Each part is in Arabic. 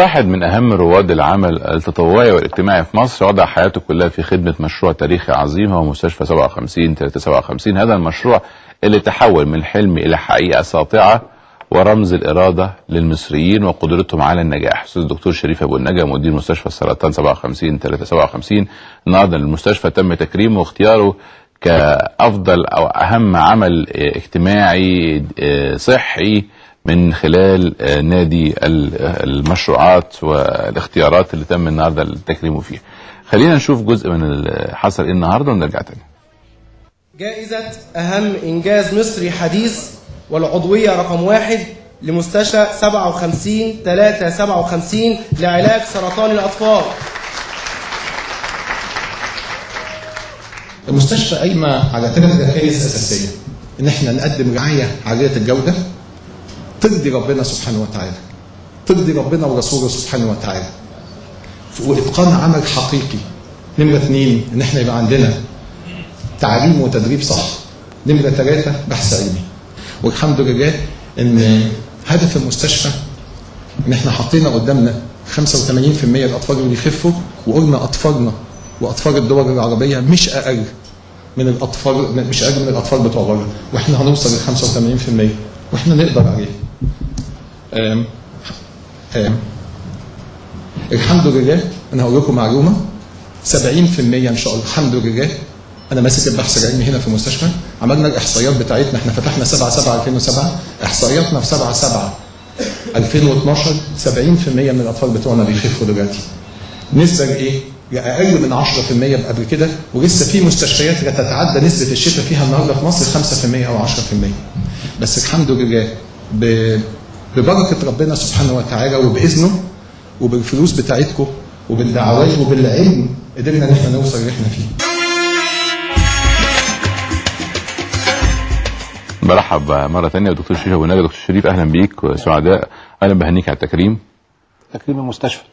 واحد من أهم رواد العمل التطوعي والاجتماعي في مصر وضع حياته كلها في خدمة مشروع تاريخي عظيم هو مستشفى 57 هذا المشروع اللي تحول من حلم إلى حقيقة ساطعة ورمز الإرادة للمصريين وقدرتهم على النجاح. أستاذ الدكتور شريف أبو النجا مدير مستشفى السرطان 57 النهارده المستشفى تم تكريمه واختياره كأفضل أو أهم عمل اجتماعي صحي من خلال نادي المشروعات والاختيارات اللي تم النهارده التكريم فيها. خلينا نشوف جزء من اللي حصل ايه النهارده ونرجع تاني. جائزة أهم إنجاز مصري حديث والعضوية رقم 1 لمستشفى 57 لعلاج سرطان الأطفال. المستشفى قايمة على 3 ركائز أساسية، إن إحنا نقدم رعاية عالية الجودة ترضي ربنا سبحانه وتعالى، ترضي ربنا ورسوله سبحانه وتعالى، وإتقان عمل حقيقي. نمرة 2 إن إحنا يبقى عندنا تعليم وتدريب صح. نمرة 3 بحث علمي. والحمد لله إن هدف المستشفى إن إحنا حطينا قدامنا 85% الأطفال اللي يخفوا، وقلنا أطفالنا وأطفال الدول العربية مش أقل من الأطفال بتوع بره، وإحنا هنوصل ل 85% وإحنا نقدر عليه. الحمد لله أنا هقول لكم معلومة 70% إن شاء الله. الحمد لله أنا ماسك البحث العلمي هنا في المستشفى، عملنا الإحصائيات بتاعتنا، إحنا فتحنا 7/7/2007، إحصائياتنا في 7/7/2012 70% من الأطفال بتوعنا بيخفوا دلوقتي. نسبة لإيه؟ لأقل من 10% قبل كده، ولسه في مستشفيات لا تتعدى نسبة الشفاء فيها النهارده في مصر 5% أو 10%. بس الحمد لله ببركة ربنا سبحانه وتعالى وبإذنه وبالفلوس بتاعتكم وبالدعوات وبالعلم قدرنا إن احنا نوصل اللي احنا فيه. برحب مرة ثانية بدكتور شريف أبو النجا. دكتور شريف أهلا بيك وسعداء، أهلا بهنيك على التكريم. تكريم المستشفى.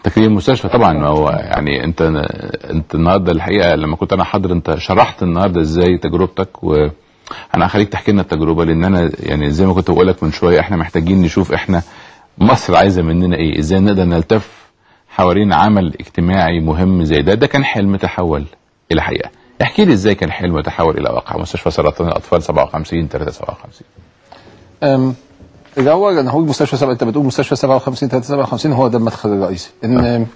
تكريم المستشفى طبعا. هو يعني انت النهارده الحقيقه لما كنت انا حاضر انت شرحت النهارده ازاي تجربتك، وانا هخليك تحكي لنا التجربه، لان انا يعني زي ما كنت بقول لك من شويه احنا محتاجين نشوف احنا مصر عايزه مننا ايه، ازاي نقدر نلتف حوالين عمل اجتماعي مهم زي ده. ده كان حلم تحول الى حقيقه. احكي لي ازاي كان حلم تحول الى واقع مستشفى سرطان الاطفال 57 الأول أنا هقول مستشفى أنت بتقول مستشفى 57 هو ده المدخل الرئيسي، إن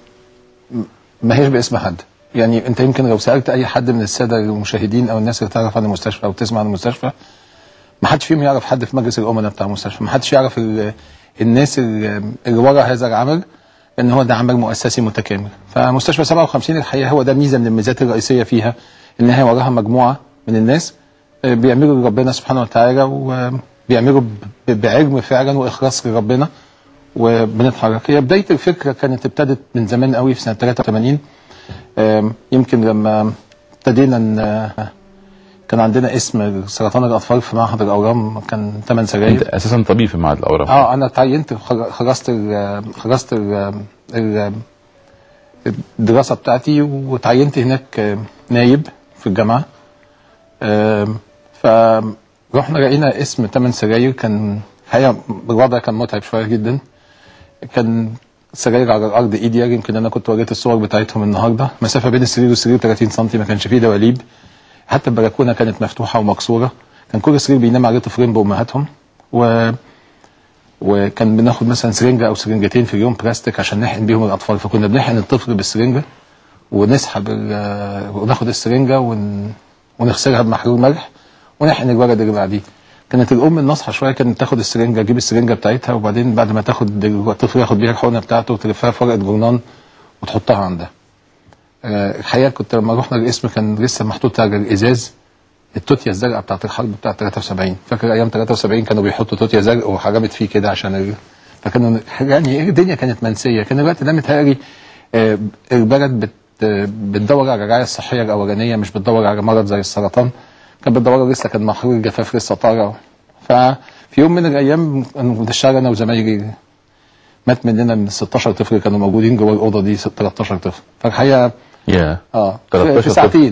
ما هيش باسم حد. يعني أنت يمكن لو سألت أي حد من السادة المشاهدين أو الناس اللي تعرف عن المستشفى أو تسمع عن المستشفى، ما حدش فيهم يعرف حد في مجلس الأمناء بتاع المستشفى، ما حدش يعرف الناس اللي ورا هذا العمل إن هو ده عمل مؤسسي متكامل. فمستشفى 57 الحقيقة هو ده ميزة من الميزات الرئيسية فيها، إن هي وراها مجموعة من الناس بيعملوا ربنا سبحانه وتعالى وبيعملوا بعلم فعلا واخلاص لربنا وبنتحرك. هي بدايه الفكره كانت ابتدت من زمان قوي في سنه 83. يمكن لما ابتدينا كان عندنا اسم سرطان الاطفال في معهد الاورام، كان 8 سجاير. انت اساسا طبيب في معهد الاورام؟ انا اتعينت، خلصت الدراسه بتاعتي وتعينت هناك نايب في الجامعه. فرحنا لقينا اسم 8 سجاير. كان الحقيقه الوضع كان متعب شويه جدا. كان سجاير على الارض ايديا، يمكن انا كنت وريت الصور بتاعتهم النهارده، مسافه بين السرير والسرير 30 سم، ما كانش فيه دواليب، حتى البلكونه كانت مفتوحه ومكسوره، كان كل سرير بينام عليه طفلين بامهاتهم، وكان بناخد مثلا سرنجه او سرنجتين في اليوم بلاستيك عشان نحقن بيهم الاطفال. فكنا بنحقن الطفل بالسرنجه ونسحب وناخد السرنجه ونغسلها بمحلول ملح ونحقن الولد اللي بعديه. كانت الام الناصحه شويه كانت تاخد السرنجه، تجيب السرنجه بتاعتها، وبعدين بعد ما تاخد الطفل ياخد بيها الحقنه بتاعته وتلفها في ورقه جورنان وتحطها عندها. الحقيقه كنت لما رحنا القسم كان لسه محطوط على الازاز التوتيا الزرقاء بتاعت الحرب بتاعت 73. فاكر ايام 73 كانوا بيحطوا توتيا زرق وحجبت فيه كده عشان فكانوا يعني الدنيا كانت منسيه. كان الوقت ده متهيألي البلد بتدور على الرعايه الصحيه الاولانيه، مش بتدور على مرض زي السرطان. كان بتدور لسه، كان محلول الجفاف لسه طالع. ففي يوم من الايام بنشتغل انا وزمايلي، مات مننا من 16 طفل كانوا موجودين جوه الاوضه دي 13 طفل. فالحقيقه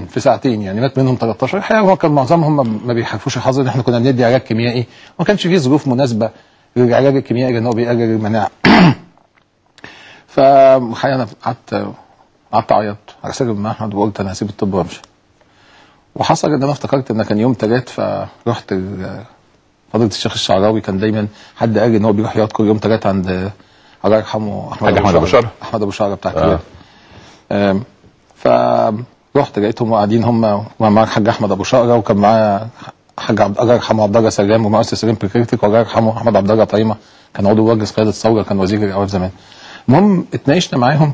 في ساعتين يعني مات منهم 13. الحقيقه هو كان معظمهم ما بيحرفوش الحظ ان احنا كنا بندي علاج كيميائي، وما كانش فيه ظروف مناسبه للعلاج الكيميائي لان هو بيقلل المناعه. فالحقيقه انا قعدت اعيط على سجن مع احمد وقلت انا هسيب الطب وامشي. وحصل ان انا افتكرت ان كان يوم 3 فرحت فضيله الشيخ الشعراوي. كان دايما حد قال ان هو بيروح يقعد كل يوم 3 عند الله يرحمه احمد ابو شعره. احمد ابو شعره بتاع الكبير. فرحت لقيتهم قاعدين هم مع الحاج احمد ابو شعره، وكان معاه حاج الله يرحمه عبد الله سلام ومؤسس سلام بكريتك، والله يرحمه احمد عبد الله طيمه كان عضو مجلس قياده الثوره، كان وزير الاوقاف زمان. المهم اتناقشنا معاهم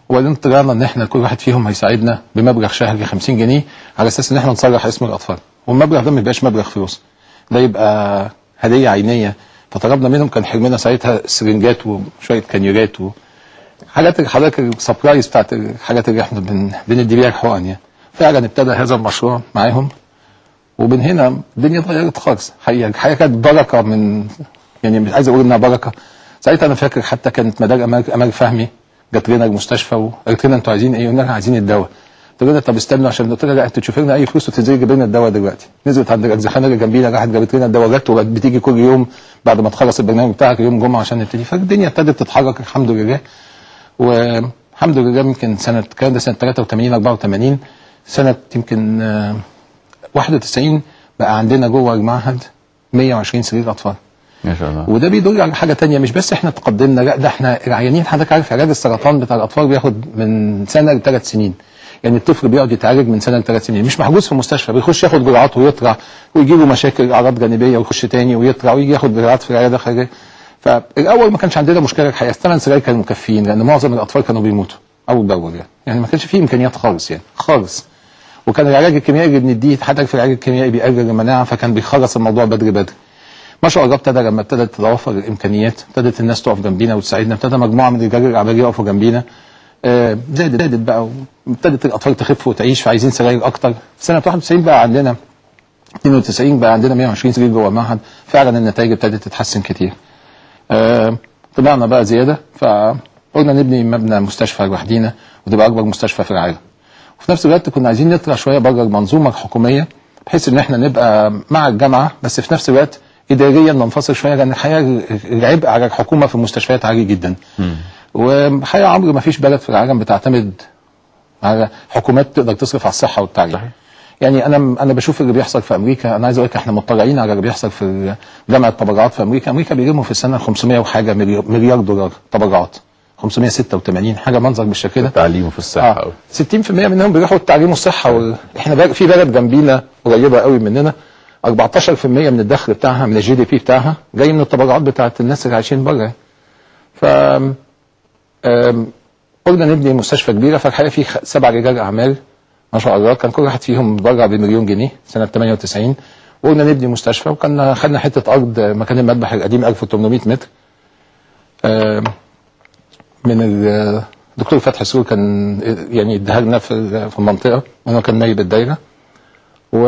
وبعدين طلعنا ان احنا كل واحد فيهم هيساعدنا بمبلغ شهري 50 جنيه على اساس ان احنا نصرح اسم الاطفال، والمبلغ ده ما يبقاش مبلغ فلوس، ده يبقى هديه عينيه. فطلبنا منهم، كان حجمنا ساعتها سرنجات وشويه كانيولات وحاجات حضرتك السبرايز بتاعت الحاجات اللي احنا بندي بيها الحقن يعني. فعلا ابتدى هذا المشروع معاهم، ومن هنا الدنيا اتغيرت خالص. حقيقه كانت بركه، من يعني مش عايز اقول انها بركه. ساعتها انا فاكر حتى كانت مدام امال فهمي جت لنا المستشفى وقالت لنا انتوا عايزين ايه؟ قلنا لها عايزين الدواء. قلت لنا طب استنوا، عشان قلت لها لا انتوا تشوفوا لنا اي فلوس وتنزلي تجيب لنا الدواء دلوقتي. نزلت عند الزحانه اللي جنبينا، راحت جابت لنا الدواء، جت وبقت بتيجي كل يوم بعد ما تخلص البرنامج بتاعك يوم جمعه عشان نبتدي. فالدنيا ابتدت تتحرك الحمد لله. والحمد لله يمكن سنه كان ده سنه 83 84 سنه يمكن 91 بقى عندنا جوه المعهد 120 سرير اطفال. ما شاء الله. وده بيدل على حاجه ثانيه، مش بس احنا تقدمنا، لا ده احنا العيانين حضرتك عارف علاج السرطان بتاع الاطفال بياخد من سنه ل3 سنين. يعني الطفل بيقعد يتعالج من سنه ل3 سنين، مش محجوز في المستشفى، بيخش ياخد جرعات ويطلع ويجي له مشاكل اعراض جانبيه ويخش تاني ويطلع ويجي ياخد جرعات في العياده الخارجيه. فالاول ما كانش عندنا مشكله الحقيقه، 8 سراير كانوا مكفيين لان معظم الاطفال كانوا بيموتوا اول باول يعني ما كانش فيه امكانيات خالص يعني خالص. وكان العلاج الكيميائي اللي بنديه حتى في العلاج الكيميائي بيقلل المناعه، فكان بيخلص الموضوع بدري بدري. ما شاء الله ابتدى لما ابتدت تتوفر الامكانيات، ابتدت الناس تقف جنبينا وتساعدنا، ابتدى مجموعه من رجال الاعمال يقفوا جنبينا. زادت بقى، وابتدت الاطفال تخف وتعيش، فعايزين سراير اكتر. في سنه 91 بقى عندنا 92 بقى عندنا 120 سرير جوه المعهد. فعلا النتائج ابتدت تتحسن كتير. طلعنا بقى زياده، فقلنا نبني مبنى مستشفى لوحدينا وتبقى اكبر مستشفى في العالم. وفي نفس الوقت كنا عايزين نطلع شويه بره المنظومه الحكوميه بحيث ان احنا نبقى مع الجامعه، بس في نفس الوقت اداريا ننفصل شويه، لان الحقيقه العبء على الحكومه في المستشفيات عالي جدا. والحقيقه عمر ما فيش بلد في العالم بتعتمد على حكومات تقدر تصرف على الصحه والتعليم. يعني انا بشوف اللي بيحصل في امريكا. انا عايز اقول لك احنا مطلعين على اللي بيحصل في جامعه تبرعات في امريكا. امريكا بيجيبوا في السنه 500 وحاجه مليار دولار تبرعات، 586 حاجه منظر بالشكل ده. التعليم وفي الصحه 60% منهم بيروحوا التعليم والصحه. احنا في بلد جنبينا قريبه قوي مننا 14% من الدخل بتاعها من الجي دي بي بتاعها جاي من التبرعات بتاعت الناس اللي عايشين بره. ف قلنا نبني مستشفى كبيره. فالحقيقه في 7 رجال اعمال ما شاء الله، كان كل واحد فيهم متبرع ب1,000,000 جنيه سنه 98. وقلنا نبني مستشفى، وكنا خدنا حته ارض مكان المذبح القديم 1800 متر من الدكتور فتحي سرور، كان يعني اداها لنا في المنطقه وانا كان نايب الدايره. و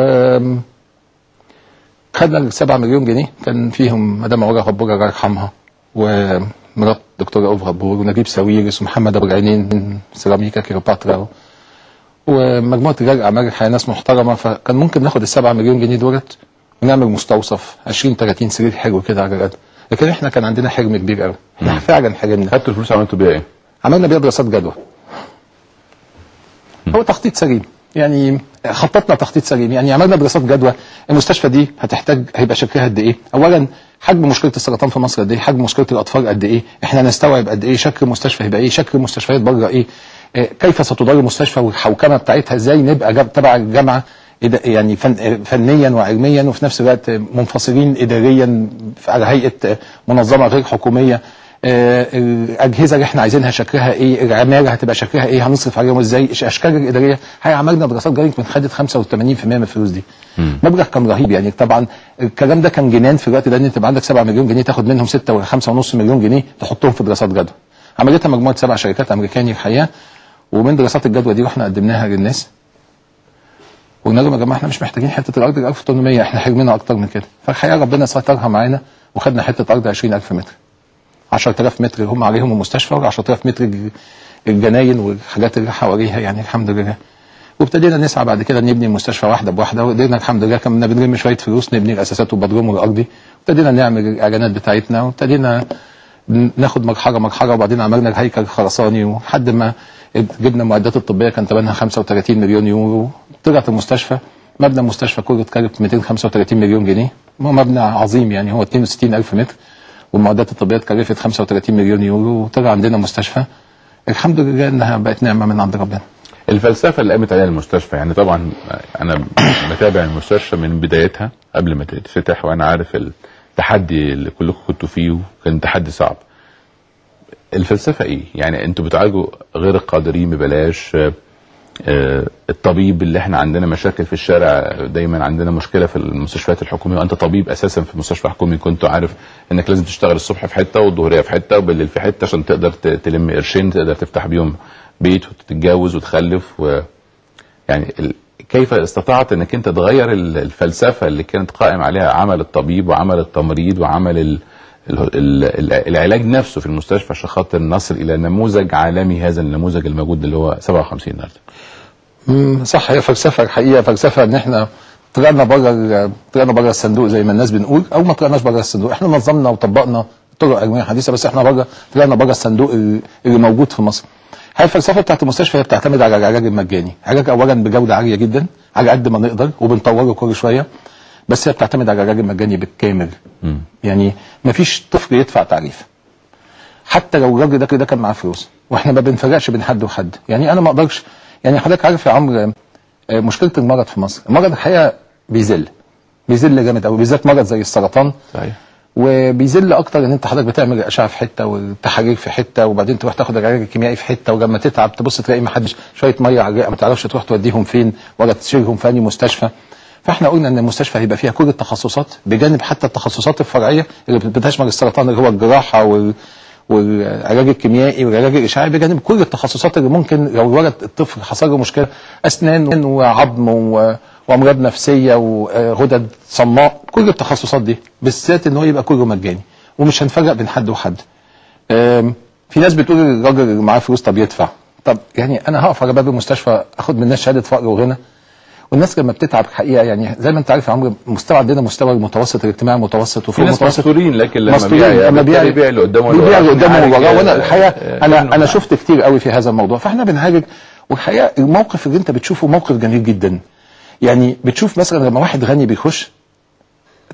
خدنا 7 مليون جنيه، كان فيهم مدام علا غبور الله يرحمها ومرات دكتور رؤوف غبور ونجيب ساويرس ومحمد ابو العينين من سيراميكا كيلوباترا ومجموعه رجال اعمال الحقيقه ناس محترمه. فكان ممكن ناخد ال7 مليون جنيه دولت ونعمل مستوصف 20-30 سرير حلو كده على القد. لكن احنا كان عندنا حلم كبير قوي، احنا فعلا حلمنا. خدتوا الفلوس عملتوا بيها ايه؟ عملنا بيها دراسات جدوى. هو تخطيط سليم، يعني خططنا تخطيط سليم، يعني عملنا دراسات جدوى. المستشفى دي هيبقى شكلها قد ايه؟ اولا حجم مشكله السرطان في مصر قد ايه؟ حجم مشكله الاطفال قد ايه؟ احنا نستوعب قد ايه؟ شكل المستشفى هيبقى ايه؟ شكل المستشفيات بره ايه؟ كيف ستدار المستشفى والحوكمه بتاعتها ازاي؟ نبقى تبع الجامعه يعني فنيا وعلميا، وفي نفس الوقت منفصلين اداريا على هيئه منظمه غير حكوميه. الاجهزه اللي احنا عايزينها شكلها ايه؟ العماله هتبقى شكلها ايه؟ هنصرف عليهم ازاي؟ الاشكال الاداريه. عملنا دراسات جريمه من خدت 85% من الفلوس دي. مبلغ كان رهيب يعني. طبعا الكلام ده كان جنان في الوقت ده، ان تبقى عندك 7 مليون جنيه تاخد منهم 6 ولا 5.5 مليون جنيه تحطهم في دراسات جدوى. عملتها مجموعه 7 شركات امريكاني الحقيقه، ومن دراسات الجدوى دي واحنا قدمناها للناس وقلنا لهم يا جماعه احنا مش محتاجين حته الارض ال 1800، احنا حجمنا اكتر من كده. فالحقيقه ربنا سترها معانا وخدنا حته ارض 20,000 متر، 10,000 متر هم عليهم المستشفى و10,000 متر الجناين والحاجات اللي حواليها يعني الحمد لله. وابتدينا نسعى بعد كده نبني المستشفى واحده بواحده، وقدرنا الحمد لله. كنا بنلم شويه فلوس نبني الاساسات والبدروم والارضي، وابتدينا نعمل الاعلانات بتاعتنا، وابتدينا ناخد مرحله وبعدين عملنا الهيكل الخرساني لحد ما جبنا المعدات الطبيه كان ثمنها 35 مليون يورو. طلعت المستشفى مبنى المستشفى كله اتكلف 235 مليون جنيه. هو مبنى عظيم يعني، هو 62,000 متر والمعدات الطبيه اتكلفت 35 مليون يورو وطلع عندنا مستشفى الحمد لله انها بقت نعمه من عند ربنا. الفلسفه اللي قامت عليها المستشفى، يعني طبعا انا بتابع المستشفى من بدايتها قبل ما تتفتح، وانا عارف التحدي اللي كلكم كنتوا فيه وكان تحدي صعب. الفلسفه ايه؟ يعني انتوا بتعالجوا غير القادرين ببلاش، الطبيب اللي احنا عندنا مشاكل في الشارع، دايما عندنا مشكله في المستشفيات الحكوميه، وانت طبيب اساسا في مستشفى حكومي كنت عارف انك لازم تشتغل الصبح في حته والظهريه في حته وبالليل في حته عشان تقدر تلم قرشين تقدر تفتح بيهم بيت وتتجوز وتخلف يعني كيف استطعت انك انت تغير الفلسفه اللي كانت قائم عليها عمل الطبيب وعمل التمريض وعمل العلاج نفسه في المستشفى عشان خاطر نصل الى نموذج عالمي، هذا النموذج الموجود اللي هو 57 النهارده؟ صح، هي فلسفه الحقيقه، فلسفه ان احنا طلعنا بره الصندوق زي ما الناس بنقول، او ما طلعناش بره الصندوق. احنا نظمنا وطبقنا طرق علميه حديثه، بس احنا طلعنا بره الصندوق اللي موجود في مصر. هي الفلسفه بتاعت المستشفى هي بتعتمد على العلاج المجاني، علاج اولا بجوده عاليه جدا على قد ما نقدر وبنطوره كل شويه، بس هي بتعتمد على العلاج المجاني بالكامل. يعني ما فيش طفل يدفع تعريف حتى لو الراجل ده كان معاه فلوس، واحنا ما بنفرقش بين حد وحد. يعني انا ما اقدرش، يعني حضرتك عارف يا عمرو مشكله المرض في مصر، المرض الحقيقه بيذل جامد قوي، بالذات مرض زي السرطان. صحيح. وبيذل اكتر ان انت حضرتك بتعمل الاشعه في حته والتحاليل في حته وبعدين تروح تاخد العلاج الكيميائي في حته، ولما تتعب تبص تلاقي ما حدش شويه ميه على الرئه ما تعرفش تروح توديهم فين ولا تشيلهم في اي مستشفى. فاحنا قلنا ان المستشفى هيبقى فيها كل التخصصات بجانب حتى التخصصات الفرعيه اللي بتشمل السرطان اللي هو الجراحه والعلاج الكيميائي والعلاج الاشعاعي، بجانب كل التخصصات اللي ممكن لو الولد الطفل حصل له مشكله، اسنان وعظم وامراض نفسيه وغدد صماء، كل التخصصات دي بالذات ان هو يبقى كله مجاني ومش هنفرق بين حد وحد. في ناس بتقول الراجل اللي معاه فلوس طب يدفع. طب يعني انا هقف على باب المستشفى اخد من الناس شهاده فقر وغنى؟ والناس لما بتتعب الحقيقه يعني زي ما انت عارف يا عمرو، مستوى عندنا مستوى المتوسط الاجتماعي المتوسط وفوق المتوسط مستورين، لكن لما بيبيع اللي قدامه وراه. وانا الحقيقه انا شفت كتير قوي في هذا الموضوع. فاحنا بنعالج، والحقيقه الموقف اللي انت بتشوفه موقف جميل جدا. يعني بتشوف مثلا لما واحد غني بيخش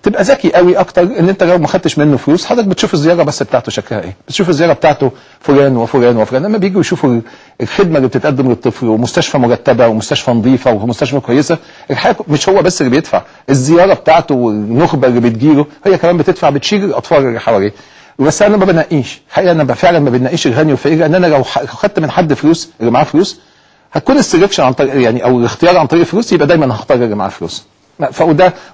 تبقى ذكي قوي اكتر ان انت لو ما خدتش منه فلوس حضرتك بتشوف الزياره بس بتاعته شكلها ايه، بتشوف الزياره بتاعته فلان وفلان وفلان. لما بييجوا يشوفوا الخدمه اللي بتتقدم للطفل ومستشفى مرتبه ومستشفى نظيفه ومستشفى كويسه، الحقيقه مش هو بس اللي بيدفع، الزياره بتاعته والنخبه اللي بتجيله هي كمان بتدفع، بتشيل الاطفال اللي حواليه. بس انا ما بنقيش الحقيقه، انا فعلا ما بنقيش الغني والفقير، لان انا لو خدت من حد فلوس اللي معاه فلوس هتكون السلكشن عن طريق يعني او الاختيار عن طريق الفلوس، يبقى دايما هختار اللي معاه فلوس.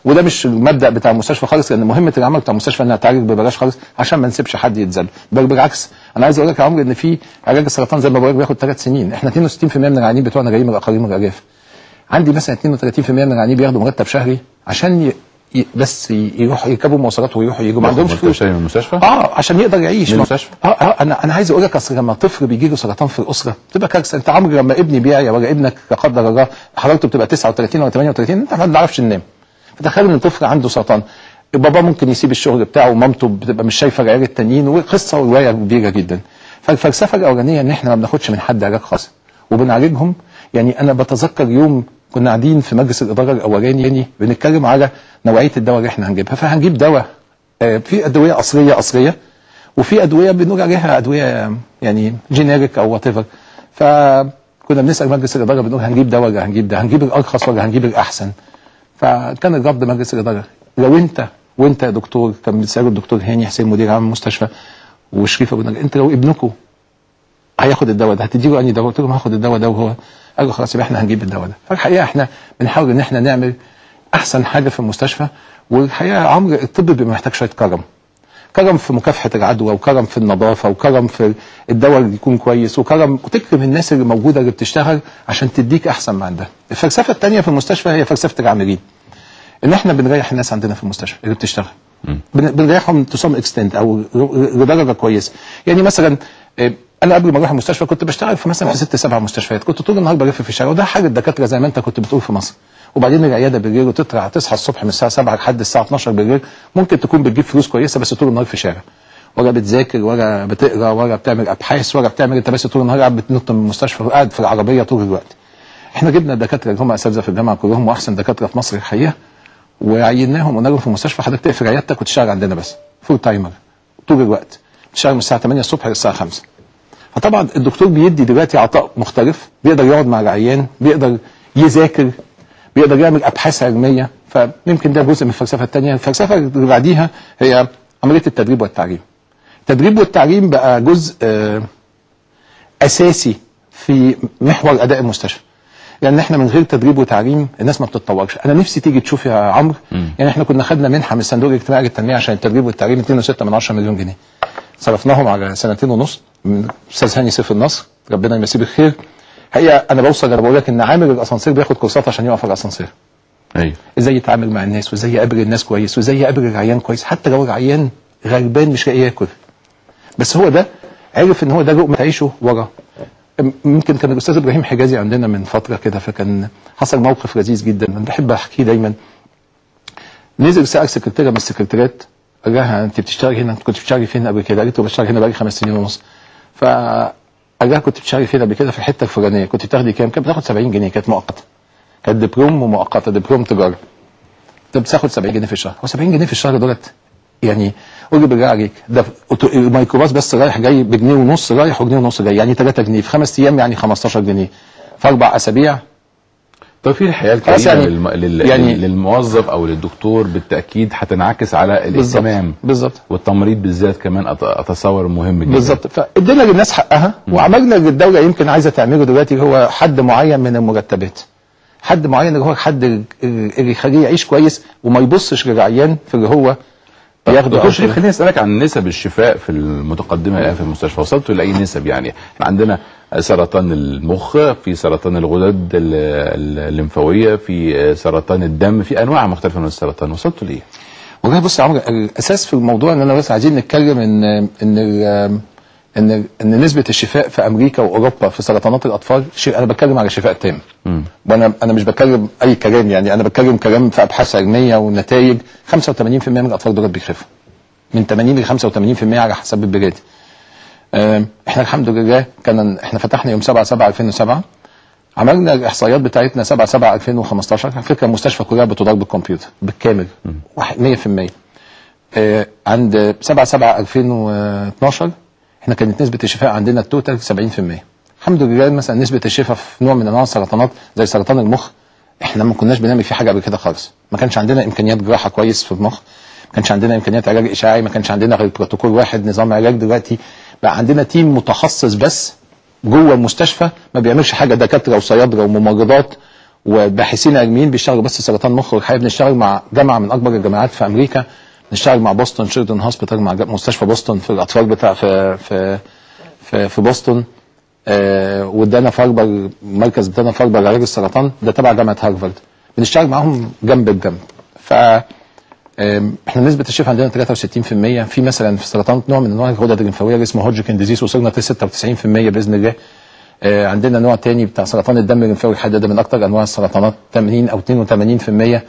وده مش المبدا بتاع المستشفى خالص، لان مهمه العمل بتاع المستشفى انها تعالج ببلاش خالص عشان ما نسيبش حد يتذل. بل بالعكس، انا عايز اقول لك يا عمرو ان في علاج السرطان زي ما بقول لك بياخد 3 سنين. احنا 62% من العيانين بتوعنا جايين من الاقاليم والارياف. عندي مثلا 32% من العيانين بياخدوا مرتب شهري عشان بس يروحوا يركبوا مواصلات ويروحوا يجوا، ما عندهمش فلوس من المستشفى عشان يقدر يعيش من المستشفى. انا عايز اقول لك اصل لما طفل بيجي له سرطان في الاسره بتبقى كارثه. انت عمرو لما ابني بيعيا ولا ابنك لا قدر الله حرارته بتبقى 39 ولا 38 انت ما بنعرفش ننام. فتخيل ان الطفل عنده سرطان، بابا ممكن يسيب الشغل بتاعه ومامته بتبقى مش شايفه العيال التانيين، وقصه وروايه كبيره جدا. فالفلسفه الاولانيه ان احنا ما بناخدش من حد علاج خاص وبنعالجهم. يعني انا بتذكر يوم كنا قاعدين في مجلس الاداره الاولاني بنتكلم على نوعيه الدواء اللي احنا هنجيبها، فهنجيب دواء في ادويه اصليه وفي ادويه بنقول عليها ادويه يعني جينيريك او وات ايفر. فكنا بنسال مجلس الاداره بنقول هنجيب دواء ولا هنجيب ده، هنجيب الارخص ولا هنجيب الاحسن؟ فكان الرفض مجلس الاداره. لو وانت يا دكتور، كان بيساله الدكتور هاني حسين مدير عام المستشفى وشريف ابو نجا، انت لو ابنكم هياخد الدواء ده هتديله انهي دواء؟ قلت لهم هاخد الدواء ده، وهو قالوا خلاص يبقى احنا هنجيب الدواء ده. فالحقيقه احنا بنحاول ان احنا نعمل احسن حاجه في المستشفى. والحقيقه يا عمرو الطب بيبقى محتاج شويه كرم في مكافحه العدوى، وكرم في النظافه، وكرم في الدواء اللي يكون كويس، وكرم وتكرم الناس اللي موجوده اللي بتشتغل عشان تديك احسن ما عندها. الفلسفه الثانيه في المستشفى هي فلسفه العاملين، ان احنا بنريح الناس عندنا في المستشفى اللي بتشتغل، بنريحهم تو سم اكستنت او لدرجه كويسه. يعني مثلا انا قبل ما اروح المستشفى كنت بشتغل في مثلا في 6 7 مستشفيات، كنت طول النهار بلف في الشارع، وده حاجه الدكاتره زي ما انت كنت بتقول في مصر. وبعدين العياده بالليل وتصحى الصبح من الساعه 7 لحد الساعه 12 بالليل، ممكن تكون بتجيب فلوس كويسه بس طول النهار في الشارع. ولا بتذاكر ولا بتقرا ولا بتعمل ابحاث ولا بتعمل، انت بس طول النهار قاعد بتنط من المستشفى وقاعد في العربيه طول الوقت. احنا جبنا الدكاتره اللي هم اساتذه في الجامعه كلهم واحسن دكاتره في مصر الحقيقه، وعيناهم وقلنا لهم في المستشفى حضرتك تقفل عيادتك وتشتغل عندنا بس فول تايمر طول الوقت، تشتغل من الساعه 8 الصبح للساعه 5. فطبعا الدكتور بيدي دلوقتي عطاء مختلف، بيقدر يقعد مع العيان، بيقدر يذاكر، بيقدر يعمل ابحاث علميه. فيمكن ده جزء من الفلسفه الثانيه. الفلسفه اللي بعديها هي عمليه التدريب والتعليم. التدريب والتعليم بقى جزء اساسي في محور اداء المستشفى. يعني احنا من غير تدريب وتعليم الناس ما بتتطورش. انا نفسي تيجي تشوف يا عمرو، يعني احنا كنا خدنا منحه من الصندوق الاجتماعي للتنميه عشان التدريب والتعليم 2.6 مليون جنيه. صرفناهم على 2.5 سنين من استاذ هاني سيف النصر ربنا يمسيه بالخير. هي انا بقول لك ان عامل الاسانسير بياخد كورسات عشان يقف على الاسانسير. ايوه. ازاي يتعامل مع الناس، وازاي يقابل الناس كويس، وازاي يقابل العيان كويس، حتى لو العيان غلبان مش لاقي ياكل. بس هو ده عرف ان هو ده لقمه عيشه وراه. يمكن كان الاستاذ ابراهيم حجازي عندنا من فتره كده، فكان حصل موقف لذيذ جدا انا بحب احكيه دايما. نزل سال سكرتيره من السكرتيرات، قال لها انت بتشتغلي هنا؟ انت كنت بتشتغلي فين قبل كده؟ قالت له بشتغل هنا بقالي 5 سنين ونص. فقال لها كنت بتشتغلي فين قبل كده؟ في الحته الفلانيه. كنت بتاخدي كام؟ كانت بتاخد 70 جنيه، كانت مؤقته، كانت دبلوم ومؤقته، دبلوم تجاره. انت بتاخد 70 جنيه في الشهر. هو 70 جنيه في الشهر دولت يعني قول بالله عليك، ده الميكروباص بس رايح جاي بجنيه ونص رايح وجنيه ونص جاي، يعني 3 جنيه في 5 ايام، يعني 15 جنيه في 4 اسابيع. طب في الحياه الكريمه يعني للموظف او للدكتور بالتاكيد هتنعكس على الاهتمام بالظبط، والتمريض بالذات كمان اتصور مهم جدا بالظبط. فادينا للناس حقها وعملنا اللي الدوله يمكن عايزه تعمله دلوقتي، هو حد معين من المرتبات، حد معين اللي هو حد اللي يخليه يعيش كويس وما يبصش للعيان في اللي هو ياخده. خليني اسالك عن نسب الشفاء في المتقدمه الان في المستشفى، وصلتوا لاي نسب؟ يعني احنا عندنا سرطان المخ، في سرطان الغدد الليمفاويه، في سرطان الدم، في انواع مختلفه من السرطان، وصلتوا ليه؟ والله بص يا عمرو، الاساس في الموضوع ان انا بس عايزين نتكلم ان نسبه الشفاء في امريكا واوروبا في سرطانات الاطفال انا بتكلم على شفاء تام. وانا مش بتكلم اي كلام، يعني انا بتكلم كلام في ابحاث علميه ونتائج. 85% من الاطفال دول بيخفوا، من 80 ل 85% على حسب البلاد. احنا الحمد لله احنا فتحنا يوم 7/7/2007، عملنا الاحصائيات بتاعتنا 7/7/2015. على فكره المستشفى كلها بتدار بالكمبيوتر بالكامل 100%. عند 7/7/2012 احنا كانت نسبه الشفاء عندنا التوتال 70%. الحمد لله. مثلا نسبه الشفاء في نوع من انواع السرطانات زي سرطان المخ احنا ما كناش بنعمل فيه حاجه قبل كده خالص. ما كانش عندنا امكانيات جراحه كويس في المخ، ما كانش عندنا امكانيات علاج اشعاعي، ما كانش عندنا غير بروتوكول واحد نظام علاج. دلوقتي بقى عندنا تيم متخصص بس جوه المستشفى ما بيعملش حاجه، دكاتره وصيادله وممرضات وباحثين علميين بيشتغلوا بس سرطان مخ. والحقيقه بنشتغل مع جامعه من اكبر الجامعات في امريكا، نشتغل مع بوسطن شيلدرن هوسبيتال، مع مستشفى بوسطن في الاطفال بتاع في بوسطن، ودانا فاربر، مركز دانا فاربر لعلاج السرطان ده تبع جامعه هارفارد، بنشتغل معاهم جنب بجنب. ف احنا نسبه الشفاء عندنا 63%. في مثلا في سرطان نوع من انواع الغدد الليمفاويه اللي اسمه هودجكن ديزيز وصلنا ل 96% باذن الله. عندنا نوع تاني بتاع سرطان الدم الليمفاوي الحاد ده من اكثر انواع السرطانات 80 او 82%.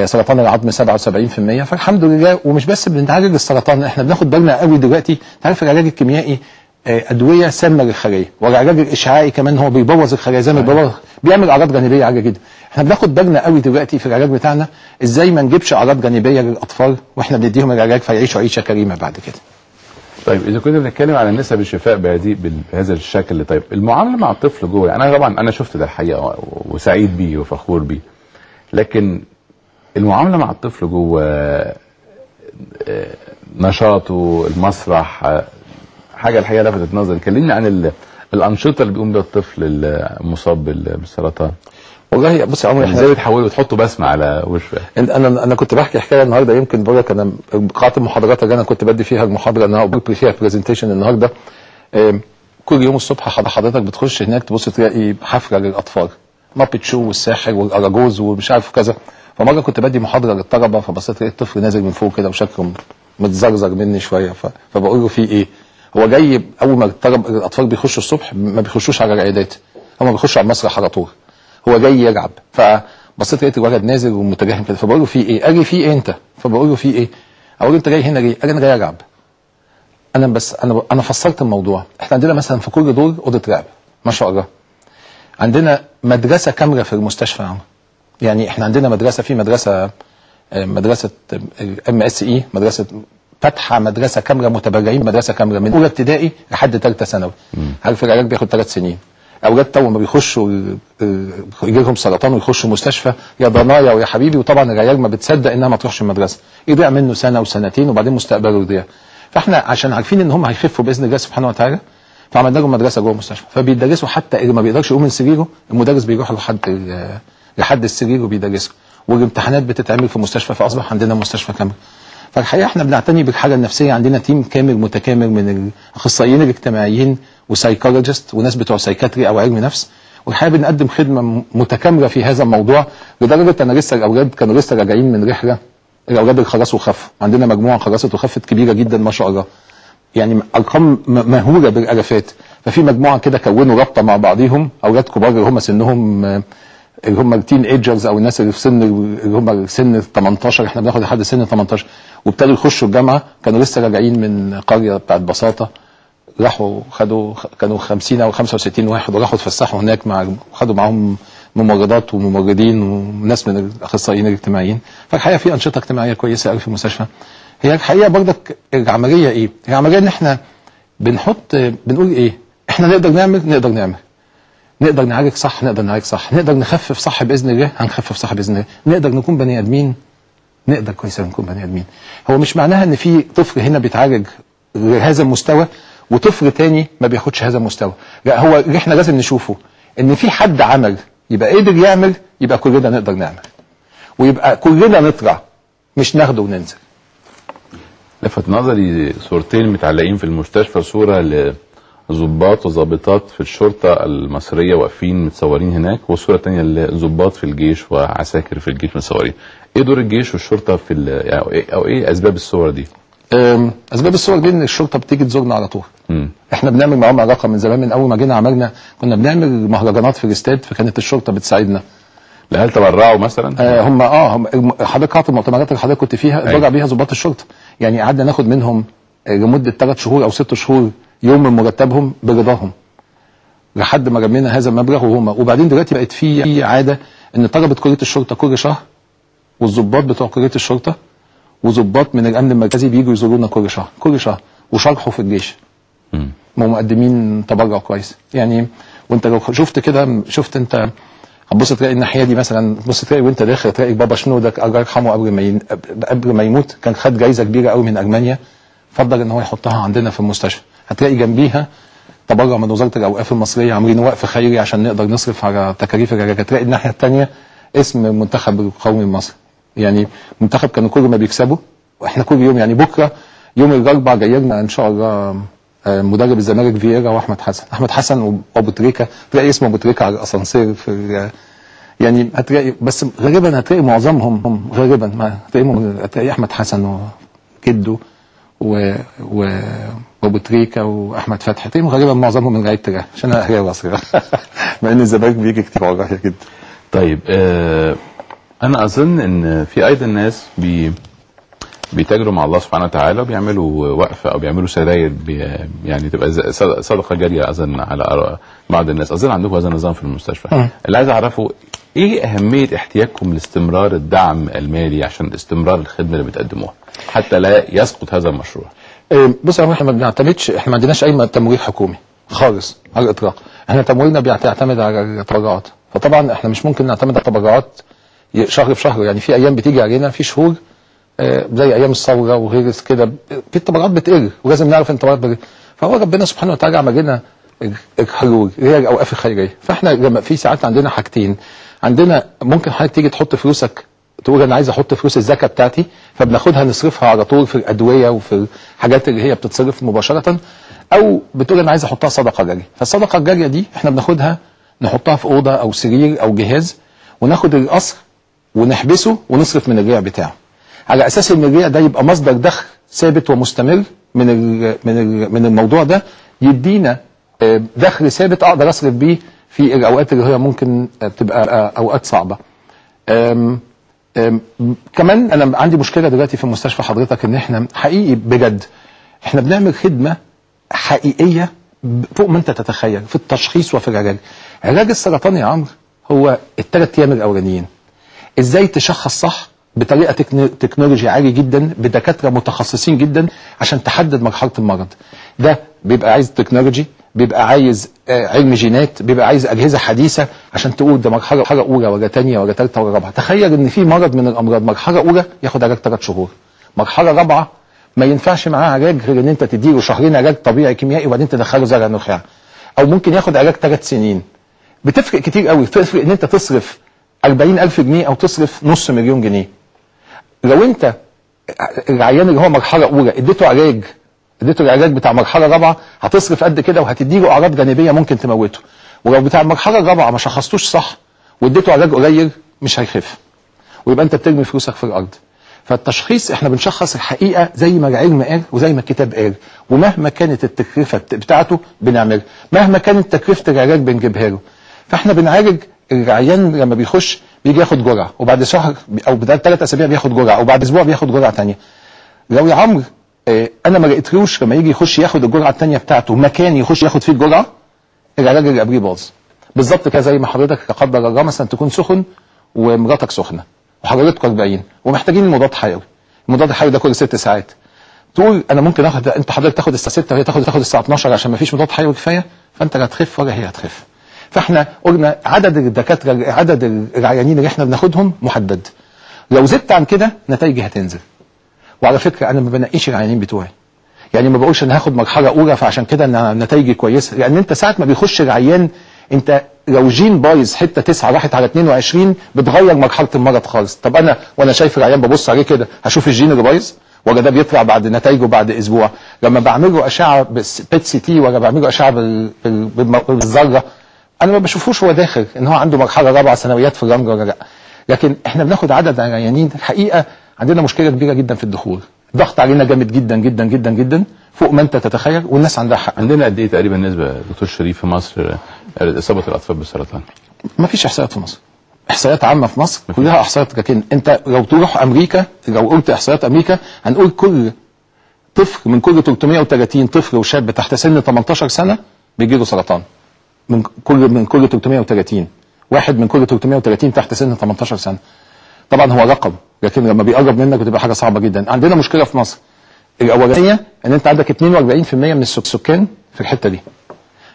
سرطان العظم 77%. فالحمد لله. ومش بس بنعالج السرطان، احنا بناخد بالنا قوي دلوقتي. انت عارف العلاج الكيميائي ادويه سامه للخلايا، والعلاج الاشعاعي كمان هو بيبوظ الخلايا زي ما بيبوظ، بيعمل اعراض جانبيه عاليه جدا. احنا بناخد بالنا قوي دلوقتي في العلاج بتاعنا ازاي ما نجيبش اعراض جانبيه للاطفال واحنا بنديهم العلاج فيعيشوا عيشه كريمه بعد كده. طيب اذا كنا بنتكلم على نسب الشفاء بهذا الشكل، طيب المعامله مع الطفل جوه، يعني انا طبعا شفت ده الحقيقه وسعيد بيه وفخور بيه، لكن المعامله مع الطفل جوه نشاطه، المسرح، حاجه الحقيقه لفتت نظري. كلمني عن الانشطه اللي بيقوم بها الطفل المصاب بالسرطان. والله بص يا عمرو، ازاي بتحولوا وتحطوا بسمه على وشه؟ انا كنت بحكي حكايه النهارده، يمكن بقول لك انا قاعه المحاضرات اللي انا كنت بدي فيها المحاضره ان انا فيها برزنتيشن النهارده. كل يوم الصبح حضرتك بتخش هناك تبص تلاقي حفله للاطفال، مابت شو والساحر والاراجوز ومش عارف كذا. فمره كنت بدي محاضره للطلبه، فبصيت لقيت الطفل نازل من فوق كده وشكله متزرزر مني شويه، فبقول له في ايه؟ هو جاي اول ما الاطفال بيخشوا الصبح ما بيخشوش على العيادات، هم بيخشوا على المسرح على طول، هو جاي يلعب. فبصيت لقيت الولد نازل ومتجهم كده، فبقول له في ايه؟ قال لي في ايه انت؟ فبقول له في ايه؟ اقول له انت جاي هنا ليه؟ قال لي انا جاي العب. انا فصلت الموضوع. احنا عندنا مثلا في كل دور اوضه رعب ما شاء الله. عندنا مدرسه كامله في المستشفى العام. يعني احنا عندنا مدرسه MSE، مدرسه فاتحه مدرسه كامله متبرعين، مدرسه كامله من اولى ابتدائي لحد ثالثه ثانوي. عارف العلاج بياخد 3 سنين. اولاد تو ما بيخشوا يجي لهم سرطان ويخشوا مستشفى يا ضنايا ويا حبيبي، وطبعا العيال ما بتصدق انها ما تروحش المدرسه، يضيع منه سنه وسنتين وبعدين مستقبله يضيع. فاحنا عشان عارفين ان هم هيخفوا باذن الله سبحانه وتعالى، فعملنا لهم مدرسه جوه المستشفى، فبيدرسوا حتى اللي ما بيقدرش يقوم من سريره المدرس بيروح لحد السرير وبيدرسه، والامتحانات بتتعمل في المستشفى، فاصبح عندنا مستشفى كامل. فالحقيقه احنا بنعتني بالحاله النفسيه، عندنا تيم كامل متكامل من الاخصائيين الاجتماعيين وسايكولوجيست وناس بتوع سايكاتري او علم نفس، والحقيقه بنقدم خدمه متكامله في هذا الموضوع، لدرجه ان لسه الاولاد كانوا لسه راجعين من رحله، الاولاد اللي خلصوا وخفوا، عندنا مجموعه خلصت وخفت كبيره جدا ما شاء الله، يعني ارقام مهوله بالالافات. ففي مجموعه كده كونوا رابطه مع بعضيهم، اولاد كبار اللي هم سنهم اللي هم التين ايجرز او الناس اللي في سن 18، احنا بناخد لحد سن 18، وابتدوا يخشوا الجامعه، كانوا لسه راجعين من قريه بتاعت بساطه، راحوا كانوا 50 او 65 واحد، وراحوا اتفسحوا هناك خدوا معاهم ممرضات وممرضين وناس من الاخصائيين الاجتماعيين. فالحقيقه في انشطه اجتماعيه كويسه قوي في المستشفى. هي الحقيقه برضك العمليه ايه؟ العمليه ان احنا بنقول ايه؟ احنا نقدر نعالج صح، نقدر نعالج صح، نقدر نخفف صح باذن الله، هنخفف صح باذن الله، نقدر نكون بني ادمين، نقدر كويس نكون بني ادمين. هو مش معناها ان في طفل هنا بيتعالج لهذا المستوى وطفل تاني ما بياخدش هذا المستوى، لا، هو اللي احنا لازم نشوفه ان في حد عمل يبقى قادر يعمل، يبقى كلنا نقدر نعمل، ويبقى كلنا نطلع، مش ناخده وننزل. لفت نظري صورتين متعلقين في المستشفى، صوره لضباط وضابطات في الشرطه المصريه واقفين متصورين هناك، والصوره الثانيه لضباط في الجيش وعساكر في الجيش متصورين. ايه دور الجيش والشرطه في او ايه اسباب الصور دي؟ اسباب الصور دي ان الشرطه بتيجي تزورنا على طول. احنا بنعمل معاهم علاقه من زمان، من اول ما جينا كنا بنعمل مهرجانات في الاستاد، فكانت الشرطه بتساعدنا. هل تبرعوا مثلا؟ هم حضرتك عارف المؤتمرات اللي حضرتك كنت فيها اتبرع بيها ضباط الشرطه، يعني قعدنا ناخد منهم لمده 3 شهور او 6 شهور يوم من مرتبهم برضاهم، لحد ما جمعنا هذا المبلغ. وبعدين دلوقتي بقت في عاده ان طلبه كليه الشرطه كل شهر، والضباط بتوع كليه الشرطه وضباط من الامن المركزي بييجوا يزورونا كل شهر وشرحوا في الجيش. مقدمين تبرع كويس يعني. وانت لو شفت كده، انت هتبص تلاقي الناحيه دي مثلا، تبص تلاقي وانت داخل تلاقي بابا شنودك الله يرحمه قبل ما يموت كان خد جايزه كبيره قوي من المانيا، فضل ان هو يحطها عندنا في المستشفى. هتلاقي جنبيها تبرع من وزاره الاوقاف المصريه، عاملين وقف خيري عشان نقدر نصرف على تكاليف العلاج. تلاقي الناحيه الثانيه اسم المنتخب القومي المصري، يعني منتخب كانوا كل ما بيكسبوا، واحنا كل يوم يعني بكره يوم الاربعاء جاي لنا ان شاء الله مدرب الزمالك فييرا واحمد حسن وابو تريكه، تلاقي اسمه ابو تريكه على الاسانسير في يعني هتلاقي، بس غالبا هتلاقي معظمهم غالبا ما هتلاقي احمد حسن وجده وابو تريكه واحمد فتحي، هتلاقيهم غالبا معظمهم من لعيبه الريال، عشان انا اهلاوي اصلا مع ان الزمالك بيجي كتير والله جدا. طيب انا اظن ان في ايضا ناس بيتاجروا مع الله سبحانه وتعالى وبيعملوا وقفه او بيعملوا سراير يعني تبقى صدقه جاريه اظن على بعض الناس. اظن عندكم هذا النظام في المستشفى. اللي عايز اعرفه ايه اهميه احتياجكم لاستمرار الدعم المالي عشان استمرار الخدمه اللي بتقدموها حتى لا يسقط هذا المشروع؟ بص يا احنا ما بنعتمدش، احنا ما عندناش اي تمويل حكومي خالص على الاطلاق. احنا تمويلنا بيعتمد على التبرعات، فطبعا احنا مش ممكن نعتمد على التبرعات شهر في شهر، يعني في ايام بتيجي علينا في شهور زي ايام الثوره وغير كده في التبرعات بتقل، ولازم نعرف ان التبرعات بتقل. فهو ربنا سبحانه وتعالى عمل لنا الحلول اللي هي الاوقاف الخيريه. فاحنا لما في ساعات عندنا حاجتين، عندنا ممكن حضرتك تيجي تحط فلوسك تقول انا عايز احط فلوس الزكاه بتاعتي، فبناخدها نصرفها على طول في الادويه وفي الحاجات اللي هي بتتصرف مباشره، او بتقول انا عايز احطها صدقه جاريه. فالصدقه الجاريه دي احنا بناخدها نحطها في اوضه او سرير او جهاز، وناخد القصر ونحبسه ونصرف من الريع بتاعه، على اساس ان الريع ده يبقى مصدر دخل ثابت ومستمر من الموضوع ده، يدينا دخل ثابت اقدر اصرف بيه في الاوقات اللي هي ممكن تبقى اوقات صعبه. كمان انا عندي مشكله دلوقتي في المستشفى حضرتك، ان احنا حقيقي بجد احنا بنعمل خدمه حقيقيه فوق ما انت تتخيل في التشخيص وفي العلاج. علاج السرطان يا عمرو هو ال3 ايام الاولانيين. ازاي تشخص صح بطريقه تكنولوجي عالي جدا بدكاتره متخصصين جدا عشان تحدد مرحله المرض. ده بيبقى عايز تكنولوجي، بيبقى عايز علم جينات، بيبقى عايز اجهزه حديثه عشان تقول ده مرحله اولى ولا ثانيه ولا ثالثه ولا رابعه. تخيل ان في مرض من الامراض مرحله اولى ياخد علاج 3 شهور، مرحله رابعه ما ينفعش معاه علاج غير ان انت تديله 2 علاج طبيعي كيميائي وبعدين تدخله زرع نخاع، او ممكن ياخد علاج 3 سنين. بتفرق كتير قوي، تفرق ان انت تصرف 40,000 جنيه او تصرف نص مليون جنيه. لو انت العيان اللي هو مرحله اولى اديته العلاج بتاع مرحله رابعه هتصرف قد كده وهتديله اعراض جانبيه ممكن تموته. ولو بتاع المرحله الرابعه ما شخصتوش صح واديته علاج قليل مش هيخف، ويبقى انت بترمي فلوسك في الارض. فالتشخيص احنا بنشخص الحقيقه زي ما العلم قال وزي ما الكتاب قال، ومهما كانت التكلفه بتاعته بنعملها، مهما كانت تكلفه العلاج بنجيبها له. فاحنا بنعالج العيان لما بيخش بيجي ياخد جرعه، وبعد شهر او بعد 3 اسابيع بياخد جرعه، وبعد اسبوع بياخد جرعه ثانيه. لو يا عمرو انا ما لقيتلوش لما يجي يخش ياخد الجرعه الثانيه بتاعته مكان يخش ياخد فيه الجرعه، العلاج اللي قبليه باظ. بالظبط كده زي ما حضرتك لا قدر الله مثلا تكون سخن ومراتك سخنه وحرارتكم 40 ومحتاجين مضاد حيوي. المضاد الحيوي ده كل 6 ساعات. تقول انا ممكن اخد، انت حضرتك تاخد الساعه 6 وهي تاخد الساعه 12 عشان ما فيش مضاد حيوي كفايه، فانت لا هتخف ولا هي هتخف. فاحنا قلنا عدد الدكاتره، عدد العيانين اللي احنا بناخدهم محدد. لو زدت عن كده نتائجي هتنزل. وعلى فكره انا ما بنقيش العيانين بتوعي، يعني ما بقولش انا هاخد مرحله اولى فعشان كده ان نتائجي كويسه، لان انت ساعه ما بيخش العيان انت لو جين بايظ حته 9 راحت على 22 بتغير مرحله المرض خالص. طب انا وانا شايف العيان ببص عليه كده هشوف الجين اللي بايظ ولا ده بيطلع بعد نتائجه بعد اسبوع؟ لما بعمل له اشعه بيت سي تي ولا بعمل له اشعه بالذره انا ما بشوفوش هو داخل ان هو عنده مرحله رابعه ثانويات في الرمل ولا لا. لكن احنا بناخد عدد عيانين. الحقيقه عندنا مشكله كبيره جدا في الدخول، ضغط علينا جامد جدا جدا جدا جدا فوق ما انت تتخيل، والناس عندها حق. عندنا قد ايه تقريبا نسبه دكتور شريف في مصر اصابه الاطفال بالسرطان؟ ما فيش احصائيات في مصر، احصائيات عامه في مصر كلها احصائيات. لكن انت لو تروح امريكا، لو قلت احصائيات امريكا هنقول كل طفل من كل 330 طفل وشاب تحت سن 18 سنه بيجي له سرطان. من كل 330 واحد من كل 330 تحت سن 18 سنه. طبعا هو رقم، لكن لما بيقرب منك بتبقى حاجه صعبه جدا. عندنا مشكله في مصر الاولانيه ان انت عندك 42% من السكان في الحته دي.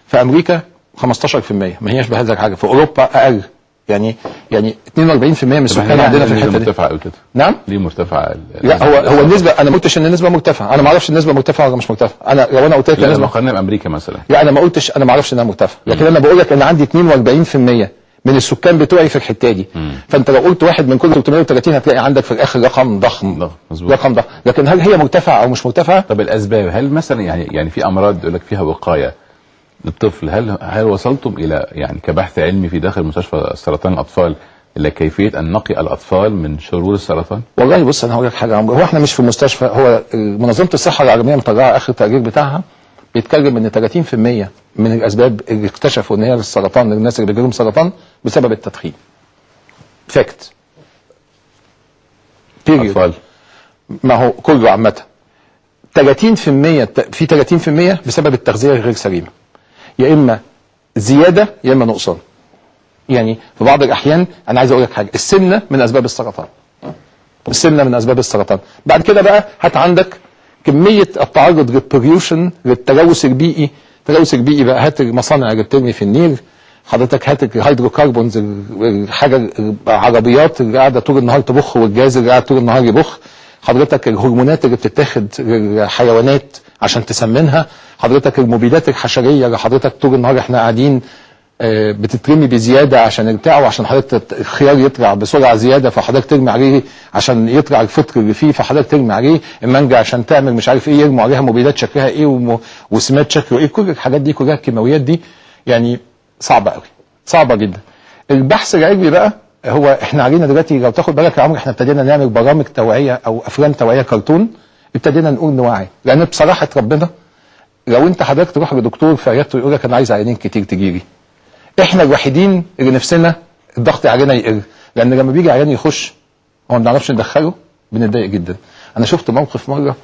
في امريكا 15%، ما هياش بهذا الحاجه. في اوروبا اقل، يعني 42% من السكان عندنا في الحته دي. مرتفعه قوي كده. نعم؟ ليه مرتفعه؟ لا هو النسبه، انا ما قلتش ان النسبه مرتفعه، انا ما اعرفش النسبه مرتفعه ولا مش مرتفعه. انا لو انا قلت لك النسبه مقارنه بامريكا مثلا، لا انا ما قلتش، انا ما اعرفش انها مرتفعه، لكن انا بقول لك ان عندي 42% من السكان بتوعي في الحته دي. فانت لو قلت واحد من كل 330 هتلاقي عندك في الاخر رقم ضخم. رقم ضخم. لكن هل هي مرتفعه او مش مرتفعه؟ طب الاسباب، هل مثلا يعني في امراض يقول لك فيها وقايه للطفل، هل وصلتم الى يعني كبحث علمي في داخل مستشفى سرطان الاطفال الى كيفيه ان نقي الاطفال من شرور السرطان؟ والله بص انا هقول لك حاجه، هو احنا مش في مستشفى، هو منظمه الصحه العالميه مطلعه اخر تقرير بتاعها بيتكلم ان 30% من الاسباب اللي اكتشفوا ان هي للسرطان للناس اللي بيجي لهم سرطان بسبب التدخين. فاكت. اطفال. ما هو كله عامه. 30% في 30% بسبب التغذيه الغير سليمه. يا اما زياده يا اما نقصان. يعني في بعض الاحيان انا عايز اقول لك حاجه، السمنه من اسباب السرطان. السمنه من اسباب السرطان. بعد كده بقى هات عندك كميه التعرض للبوليوشن، للتلوث البيئي. التلوث البيئي بقى هات المصانع اللي بترمي في النيل، حضرتك هات الهيدروكربونز، الحاجه العربيات اللي قاعده طول النهار تبخ والجاز اللي قاعد طول النهار يبخ، حضرتك الهرمونات اللي بتتاخد للحيوانات عشان تسمنها، حضرتك المبيدات الحشريه اللي حضرتك طول النهار احنا قاعدين بتترمي بزياده عشان البتاع، وعشان حضرتك الخيار يطلع بسرعه زياده فحضرتك ترمي عليه عشان يطلع الفطر اللي فيه فحضرتك ترمي عليه، المانجا عشان تعمل مش عارف ايه يرموا عليها مبيدات شكلها ايه وسمات شكله ايه. كل الحاجات دي كلها الكيماويات دي يعني صعبه قوي، صعبه جدا. البحث العلمي بقى هو احنا علينا دلوقتي، لو تاخد بالك يا عمرو احنا ابتدينا نعمل برامج توعيه او افلام توعيه كرتون، ابتدينا نقول نوعي، لان بصراحه ربنا لو انت حضرتك تروح لدكتور في عيادته يقول لك انا عايز عيانين كتير تجي لي، احنا الوحيدين اللي نفسنا الضغط علينا يقل، لان لما بيجي عيان يخش هو ما بنعرفش ندخله بنتضايق جدا. انا شفت موقف مره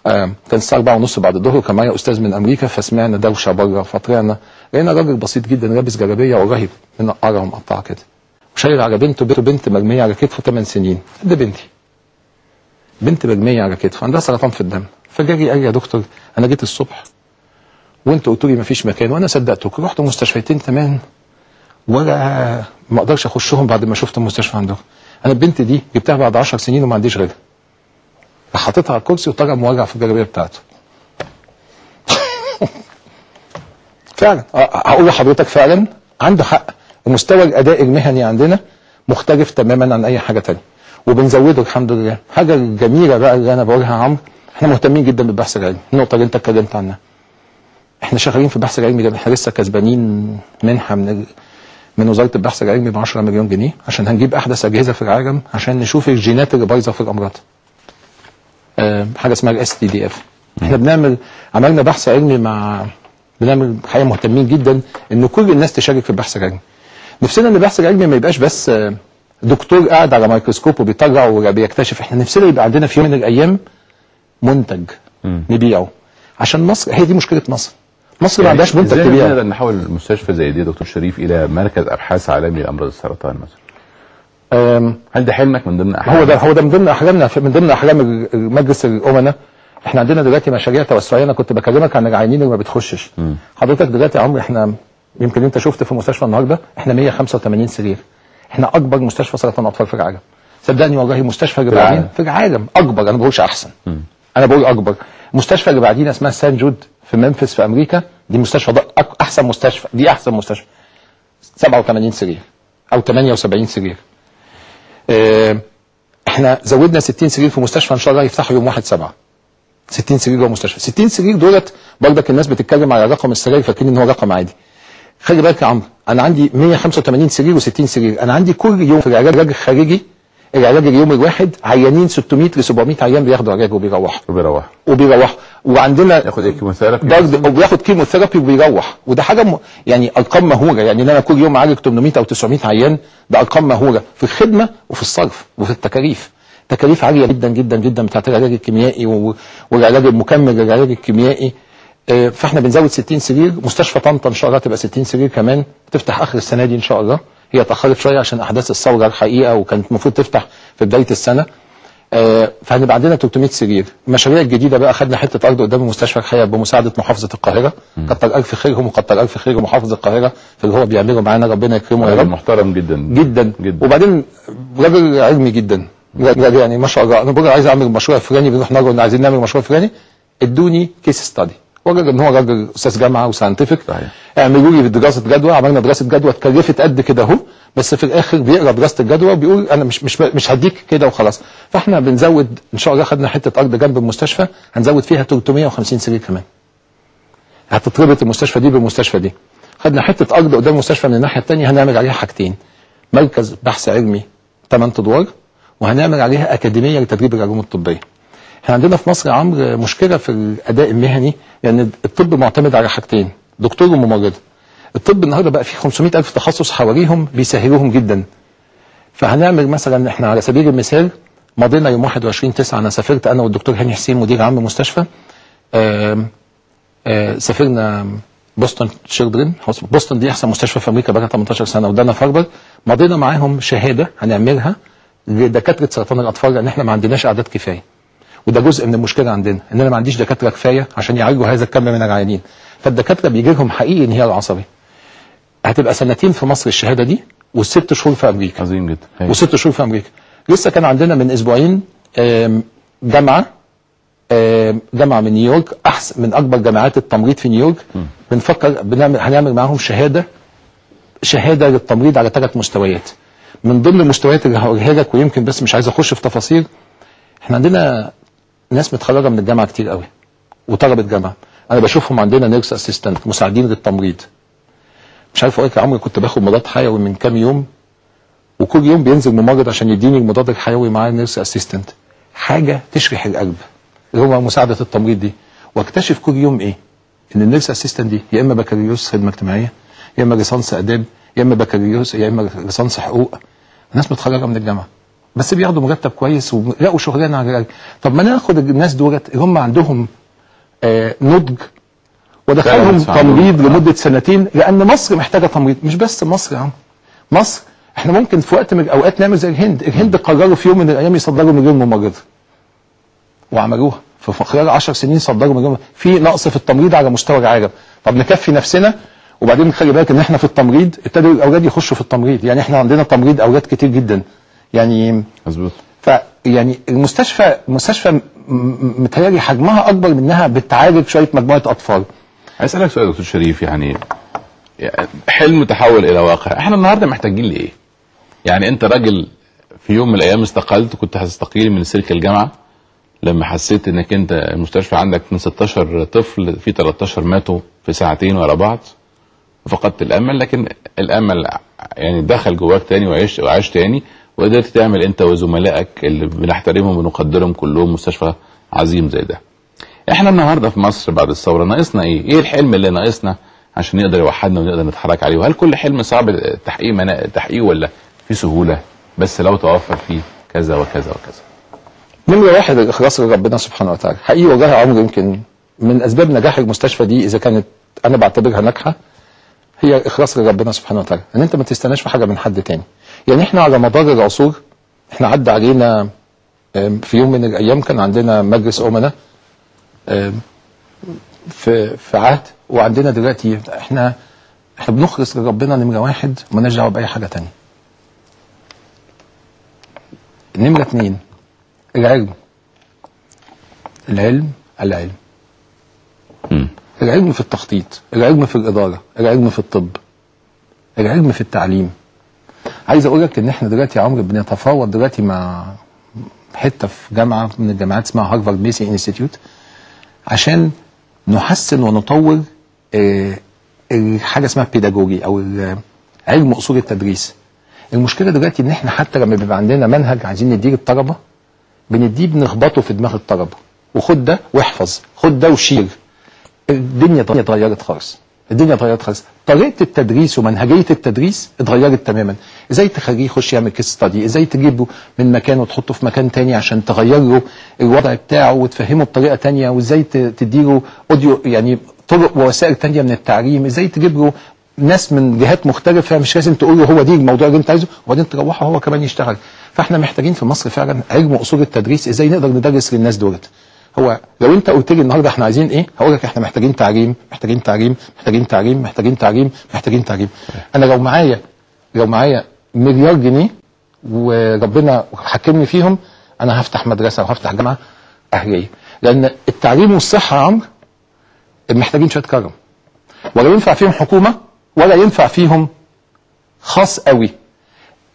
كان الساعه 4:30 بعد الظهر، وكان معايا استاذ من امريكا، فسمعنا دوشه بره، فطلعنا لقينا راجل بسيط جدا لابس جلابيه والله منقره ومقطعه كده، وشايل على بنت مرميه على كتفه 8 سنين قد بنتي، بنت مرميه على كتفه عندها سرطان في الدم. فجاي قال لي يا دكتور انا جيت الصبح وانتوا قلتوا لي مفيش مكان، وانا صدقتك، رحت مستشفيتين كمان ولا ما اقدرش اخشهم بعد ما شفت المستشفى عندكم. انا البنت دي جبتها بعد 10 سنين وما عنديش غيرها. حطيتها على الكرسي وطلع مولع في الجلابيه بتاعته. فعلا هقول لحضرتك فعلا عنده حق، مستوى الاداء المهني عندنا مختلف تماما عن اي حاجه ثانيه، وبنزوده الحمد لله. حاجه جميله بقى اللي انا بقولها يا عمرو، احنا مهتمين جدا بالبحث العلمي، النقطه اللي انت اتكلمت عنها. احنا شغالين في البحث العلمي ده، احنا لسه كسبانين منحه من وزاره البحث العلمي ب 10 مليون جنيه عشان هنجيب احدث اجهزه في العالم عشان نشوف الجينات اللي بايظه في الامراض. حاجه اسمها الاس تي دي اف. احنا عملنا بحث علمي بنعمل حقيقه مهتمين جدا ان كل الناس تشارك في البحث العلمي. نفسنا ان البحث العلمي ما يبقاش بس دكتور قاعد على ميكروسكوب وبيطلع وبيكتشف، احنا نفسنا يبقى عندنا في يوم من الايام منتج نبيعه، عشان مصر هي دي مشكله مصر. مصر ما عندهاش منتج تبيعه. ازاي نقدر نحول مستشفى زي دي دكتور شريف الى مركز ابحاث عالمي لامراض السرطان مثلا؟ هل ده حلمك من ضمن احلامك؟ هو ده من ضمن احلامنا، من ضمن احلام مجلس الامناء. احنا عندنا دلوقتي مشاريع توسعيه، انا كنت بكلمك عن العيانين اللي ما بتخشش. حضرتك دلوقتي يا عمرو احنا يمكن انت شفت في المستشفى النهارده احنا 185 سرير. احنا اكبر مستشفى سرطان اطفال في العالم. صدقني والله المستشفى اللي بعدين في العالم اكبر، انا ما بقولش احسن. انا بقول اكبر. المستشفى اللي بعدينا اسمها سان جود في ممفيس في امريكا، دي مستشفى احسن مستشفى، دي احسن مستشفى 87 سرير او 78 سرير. احنا زودنا 60 سرير في مستشفى ان شاء الله يفتحوا يوم 1/7. 60 سرير جوه المستشفى. 60 سرير دولت برضك الناس بتتكلم على رقم السرير فاكرين ان هو رقم عادي. خلي بالك يا عمرو، انا عندي 185 سرير و60 سرير، انا عندي كل يوم في العلاج الخارجي، العلاج اليومي الواحد عيانين 600 ل 700 عيان بياخدوا علاج وبيروحوا وعندنا ياخد كيموثيرابي وبياخد كيموثيرابي وبيروح، وده حاجه يعني ارقام مهوله، يعني ان انا كل يوم اعالج 800 او 900 عيان، ده ارقام مهوله في الخدمه وفي الصرف وفي التكاليف. تكاليف عاليه جدا جدا جدا بتاعت العلاج الكيميائي والعلاج المكمل للعلاج الكيميائي. فاحنا بنزود 60 سرير. مستشفى طنطا ان شاء الله تبقى 60 سرير كمان، تفتح اخر السنه دي ان شاء الله. هي اتاخرت شويه عشان احداث الثوره الحقيقه، وكانت المفروض تفتح في بدايه السنه. فهنبقى عندنا 300 سرير. المشاريع الجديده بقى خدنا حته ارض قدام المستشفى الحقيقه بمساعده محافظه القاهره، كتر الف خيرهم وكتر الف خير محافظه القاهره في اللي هو بيعمله معانا، ربنا يكرمه يا رب. محترم جدا جدا جدا. وبعدين راجل علمي جدا يعني ما شاء الله. انا بقول عايز اعمل مشروع فلاني، بنروح نقول عايزين نعمل مشروع فلاني، ادوني كيس ستادي، وراجل ان هو راجل استاذ جامعه وساينتفك، اعملوا لي دراسه جدوى. عملنا دراسه جدوى اتكلفت قد كده اهو، بس في الاخر بيقرا دراسه الجدوى وبيقول انا مش هديك كده وخلاص. فاحنا بنزود ان شاء الله، خدنا حته ارض جنب المستشفى هنزود فيها 350 سرير كمان. هتتربط المستشفى دي بالمستشفى دي. خدنا حته ارض قدام المستشفى من الناحيه الثانيه هنعمل عليها حاجتين، مركز بحث علمي 8 ادوار، وهنعمل عليها اكاديميه لتدريب العلوم الطبيه. احنا عندنا في مصر يا عمرو مشكله في الاداء المهني، لان يعني الطب معتمد على حاجتين، دكتور وممرض. الطب النهارده بقى فيه 500,000 تخصص حواليهم بيسهلوهم جدا. فهنعمل مثلا احنا على سبيل المثال مضينا يوم 21/9 انا سافرت انا والدكتور هاني حسين مدير عام المستشفى، سافرنا بوسطن تشيلدرن. بوسطن دي احسن مستشفى في امريكا بقى 18 سنه، ودانا فاربر. مضينا معاهم شهاده هنعملها لدكاتره سرطان الاطفال، لان احنا ما عندناش اعداد كفايه، وده جزء من المشكله عندنا، ان انا ما عنديش دكاتره كفايه عشان يعالجوا هذا الكم من العيانين. فالدكاتره بيجي لهم حقيقي انهيار عصبي. هتبقى سنتين في مصر الشهاده دي، و6 شهور في امريكا. عظيم جدا. و6 شهور في امريكا. لسه كان عندنا من اسبوعين جامعه من نيويورك، احسن من اكبر جامعات التمريض في نيويورك. بنفكر هنعمل معاهم شهاده للتمريض على 3 مستويات. من ضمن المستويات اللي هقولها لك، ويمكن بس مش عايز اخش في تفاصيل، احنا عندنا ناس متخرجه من الجامعه كتير قوي وطلبه جامعه، انا بشوفهم عندنا نيرس اسيستنت، مساعدين للتمريض. مش عارف اقول لك يا عمرو، كنت باخد مضاد حيوي من كام يوم، وكل يوم بينزل ممرض عشان يديني المضاد الحيوي معاه نيرس اسيستنت. حاجه تشرح القلب اللي هو مساعده التمريض دي. واكتشف كل يوم ايه؟ ان النيرس اسيستنت دي يا اما بكالوريوس خدمه اجتماعيه، يا اما ليسانس اداب، يا اما بكالوريوس، يا اما ليسانس حقوق. ناس متخرجه من الجامعه بس بياخدوا مرتب كويس ولقوا شغلانه على الرجل. طب ما ناخد الناس دولت اللي هم عندهم نضج ودخلهم تمريض لمده سنتين، لان مصر محتاجه تمريض. مش بس مصر يا عم، مصر احنا ممكن في وقت من الاوقات نعمل زي الهند قرروا في يوم من الايام يصدروا مليون ممرضه وعملوها في خلال 10 سنين، صدروا مليون. في نقص في التمريض على مستوى العالم، طب نكفي نفسنا. وبعدين خلي بالك ان احنا في التمريض ابتدوا الاولاد يخشوا في التمريض، يعني احنا عندنا تمريض اولاد كتير جدا يعني مظبوط. فيعني المستشفى متهيألي حجمها اكبر من انها بتعالج شويه مجموعه اطفال. عايز اسالك سؤال يا دكتور شريف، يعني حلم تحول الى واقع، احنا النهارده محتاجين لايه؟ يعني انت راجل في يوم من الايام استقلت، كنت هتستقيل من سلك الجامعه لما حسيت انك انت المستشفى عندك من 16 طفل في 13 ماتوا في ساعتين ورا بعض، فقدت الامل. لكن الامل يعني دخل جواك تاني وعشت تاني، وقدرت تعمل انت وزملائك اللي بنحترمهم ونقدرهم كلهم مستشفى عظيم زي ده. احنا النهارده في مصر بعد الثوره ناقصنا ايه؟ ايه الحلم اللي ناقصنا عشان يقدر يوحدنا ونقدر نتحرك عليه؟ وهل كل حلم صعب تحقيقه ولا في سهوله بس لو توفر فيه كذا وكذا وكذا؟ نمرة واحد الإخلاص لربنا سبحانه وتعالى. حقيقي والله عمر يمكن من أسباب نجاح المستشفى دي إذا كانت أنا بعتبرها ناجحة هي الإخلاص لربنا سبحانه وتعالى، إن أنت ما تستناش في حاجة من حد تاني. يعني إحنا على مدار العصور إحنا عدى علينا في يوم من الأيام كان عندنا مجلس أمناء في عهد، وعندنا دلوقتي إحنا بنخلص لربنا نمرة واحد ومالناش دعوة بأي حاجة تانية. نمرة اتنين العلم. العلم في التخطيط، العلم في الإدارة، العلم في الطب، العلم في التعليم. عايز أقول لك إن إحنا دلوقتي يا عمرو بنتفاوض دلوقتي مع حتة في جامعة من الجامعات اسمها هارفارد ميسي انستيتيوت عشان نحسن ونطور حاجة اسمها بيداجوجي أو علم أصول التدريس. المشكلة دلوقتي إن إحنا حتى لما بيبقى عندنا منهج عايزين نديه للطلبة بنديه بنخبطه في دماغ الطلبة، وخد ده واحفظ، خد ده وشيل. الدنيا اتغيرت خالص، طريقة التدريس ومنهجية التدريس اتغيرت تماما. ازاي تخليه يخش يعمل كيس ستادي، ازاي تجيبه من مكان وتحطه في مكان تاني عشان تغير له الوضع بتاعه وتفهمه بطريقة تانية، وازاي تديله اوديو يعني طرق ووسائل تانية من التعليم، ازاي تجيب له ناس من جهات مختلفة مش لازم تقول له هو دي الموضوع اللي انت عايزه وبعدين تروحه هو كمان يشتغل. فاحنا محتاجين في مصر فعلا علم اصول التدريس، ازاي نقدر ندرس للناس دولت. هو لو انت قلت لي النهارده احنا عايزين ايه، هقول لك احنا محتاجين تعليم، محتاجين تعليم، محتاجين تعليم، محتاجين تعليم، محتاجين تعليم. انا لو معايا مليار جنيه وربنا حكمني فيهم، انا هفتح مدرسه وهفتح جامعه اهليه، لان التعليم والصحه يا عمرو محتاجين شويه كرم، ولا ينفع فيهم حكومه ولا ينفع فيهم خاص قوي.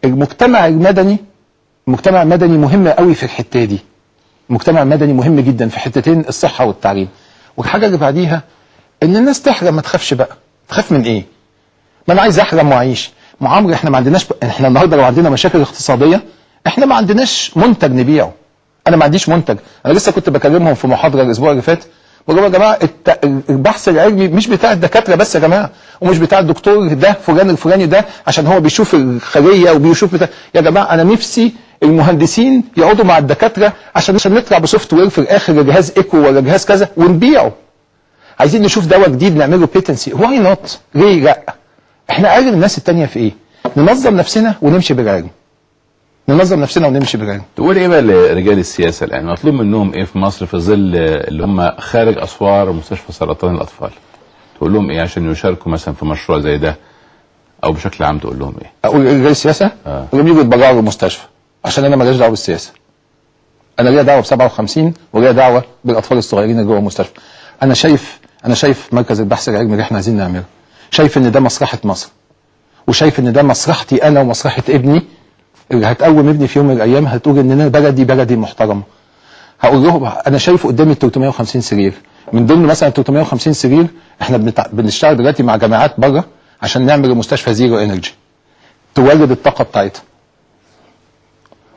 المجتمع المدني مهم قوي في الحته دي. المجتمع المدني مهم جدا في حتتين الصحه والتعليم. والحاجه اللي بعديها ان الناس تحلم، ما تخافش بقى. تخاف من ايه؟ ما انا عايز احلم واعيش. معامر احنا ما عندناش احنا النهارده لو عندنا مشاكل اقتصاديه احنا ما عندناش منتج نبيعه. انا ما عنديش منتج. انا لسه كنت بكلمهم في محاضره الاسبوع اللي فات بقول يا جماعه البحث العلمي مش بتاع الدكاتره بس يا جماعه، ومش بتاع الدكتور ده فلان الفلاني ده عشان هو بيشوف الخليه وبيشوف بتاع. يا جماعه انا نفسي المهندسين يقعدوا مع الدكاتره عشان نطلع بسوفت وير في الاخر لجهاز ايكو ولا جهاز كذا ونبيعه. عايزين نشوف دواء جديد نعمله بيتنسي، واي نوت؟ ليه لا؟ احنا اقل الناس التانيه في ايه؟ ننظم نفسنا ونمشي بالعلم. تقول ايه بقى لرجال السياسه الان؟ مطلوب منهم ايه في مصر في ظل اللي هم خارج اسوار مستشفى سرطان الاطفال؟ تقول لهم ايه عشان يشاركوا مثلا في مشروع زي ده، او بشكل عام تقول لهم ايه؟ اقول رجال السياسه اقول لهم يجوا يتبرعوا للمستشفى، عشان انا ماليش دعوه بالسياسه. انا ليا دعوه ب 57 وليا دعوه بالاطفال الصغيرين اللي جوه المستشفى. انا شايف مركز البحث العلمي اللي احنا عايزين نعمله، شايف ان ده مصلحه مصر، وشايف ان ده مصلحتي انا ومصلحه ابني اللي هتقوم ابني في يوم من الايام هتقول ان انا بلدي محترمه. هقول لهم انا شايف قدامي 350 سرير، من ضمن مثلا 350 سرير احنا بنشتغل دلوقتي مع جامعات بره عشان نعمل مستشفى زيرو انرجي تولد الطاقه بتاعتها،